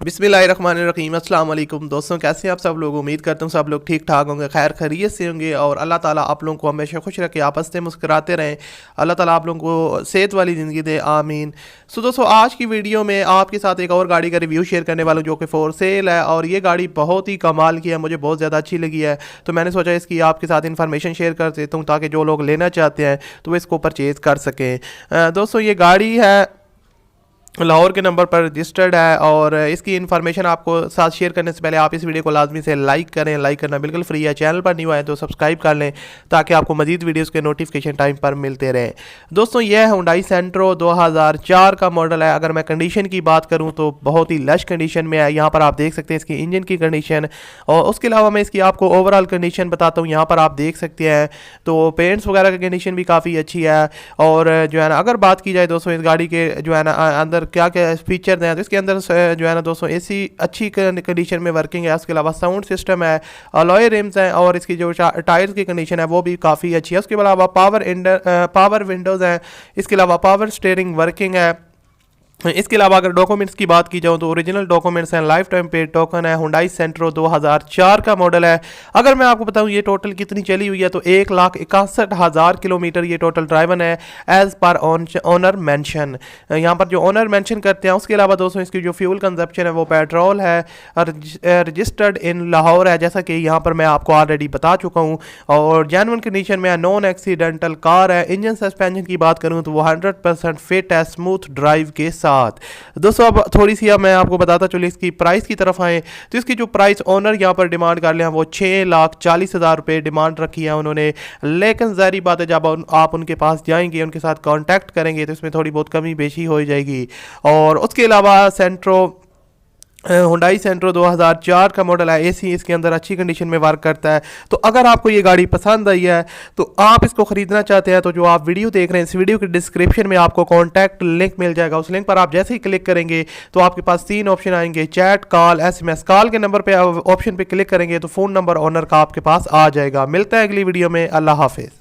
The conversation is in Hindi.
बिस्मिल्लाहिर्रहमानिर्रहीम अस्सलाम वालेकुम दोस्तों, कैसे हैं आप सब लोग। उम्मीद करता हूँ सब लोग ठीक ठाक होंगे, खैर खैरियत से होंगे और अल्लाह ताला आप लोगों को हमेशा खुश रखे, आपस में मुस्कुराते रहें। अल्लाह ताला आप लोगों को सेहत वाली ज़िंदगी दे, आमीन। सो दोस्तों, आज की वीडियो में आपके साथ एक और गाड़ी का रिव्यू शेयर करने वाला हूँ जो कि फॉर सेल है और ये गाड़ी बहुत ही कमाल की है, मुझे बहुत ज़्यादा अच्छी लगी है। तो मैंने सोचा इसकी आपके साथ इन्फॉर्मेशन शेयर कर देता हूँ ताकि जो लोग लेना चाहते हैं तो वो इसको परचेज़ कर सकें। दोस्तों, ये गाड़ी है लाहौर के नंबर पर रजिस्टर्ड है और इसकी इन्फॉर्मेशन आपको साथ शेयर करने से पहले आप इस वीडियो को लाजमी से लाइक करें। लाइक करना बिल्कुल फ्री है, चैनल पर न्यू आए तो सब्सक्राइब कर लें ताकि आपको मजीद वीडियोस के नोटिफिकेशन टाइम पर मिलते रहें। दोस्तों, यह है हुंडई सेंट्रो 2004 का मॉडल है। अगर मैं कंडीशन की बात करूं तो बहुत ही लश कंडीशन में है। यहाँ पर आप देख सकते हैं इसकी इंजन की कंडीशन और उसके अलावा मैं इसकी आपको ओवरऑल कंडीशन बताता हूँ। यहाँ पर आप देख सकते हैं तो पेंट्स वगैरह की कंडीशन भी काफ़ी अच्छी है। और जो है ना, अगर बात की जाए दोस्तों इस गाड़ी के जो है ना अंदर क्या क्या फीचर हैं तो इसके अंदर जो है ना दोस्तों एसी अच्छी कंडीशन में वर्किंग है। उसके अलावा साउंड सिस्टम है, अलॉय रिम्स हैं और इसकी जो टायर्स की कंडीशन है वो भी काफ़ी अच्छी है। उसके अलावा पावर विंडोज़ हैं, इसके अलावा पावर स्टीयरिंग वर्किंग है। इसके अलावा अगर डॉक्यूमेंट्स की बात की जाए तो ओरिजिनल डॉक्यूमेंट्स हैं, लाइफ टाइम पे टोकन है, हुंडई सेंट्रो 2004 का मॉडल है। अगर मैं आपको बताऊं ये टोटल कितनी चली हुई है तो 1,61,000 किलोमीटर ये टोटल ड्राइवन है एज पर ऑनर मेंशन। यहाँ पर जो ऑनर मेंशन करते हैं। उसके अलावा दोस्तों इसकी जो फ्यूल कंजप्शन है वो पेट्रोल है, रजिस्टर्ड इन लाहौर है जैसा कि यहाँ पर मैं आपको ऑलरेडी बता चुका हूँ और जेन्युइन कंडीशन में है, नॉन एक्सीडेंटल कार है। इंजन सस्पेंशन की बात करूँ तो वो 100% फिट है, स्मूथ ड्राइव के साथ। दोस्तों, अब थोड़ी सी अब मैं आपको बताता चलूँ इसकी प्राइस की तरफ आए तो इसकी जो प्राइस ओनर यहाँ पर डिमांड कर लिया वो 6,40,000 रुपये डिमांड रखी है उन्होंने। लेकिन ज़ाहिर बात है जब आप उनके पास जाएंगे, उनके साथ कांटेक्ट करेंगे तो इसमें थोड़ी बहुत कमी बेशी हो जाएगी। और उसके अलावा हुंडई सेंट्रो 2004 का मॉडल है, एसी इसके अंदर अच्छी कंडीशन में वर्क करता है। तो अगर आपको ये गाड़ी पसंद आई है तो आप इसको ख़रीदना चाहते हैं तो जो आप वीडियो देख रहे हैं इस वीडियो के डिस्क्रिप्शन में आपको कॉन्टैक्ट लिंक मिल जाएगा। उस लिंक पर आप जैसे ही क्लिक करेंगे तो आपके पास 3 ऑप्शन आएंगे, चैट, कॉल, SMS। कॉल के नंबर पर ऑप्शन पर क्लिक करेंगे तो फ़ोन नंबर ऑनर का आपके पास आ जाएगा। मिलता है अगली वीडियो में, अल्लाह हाफिज़।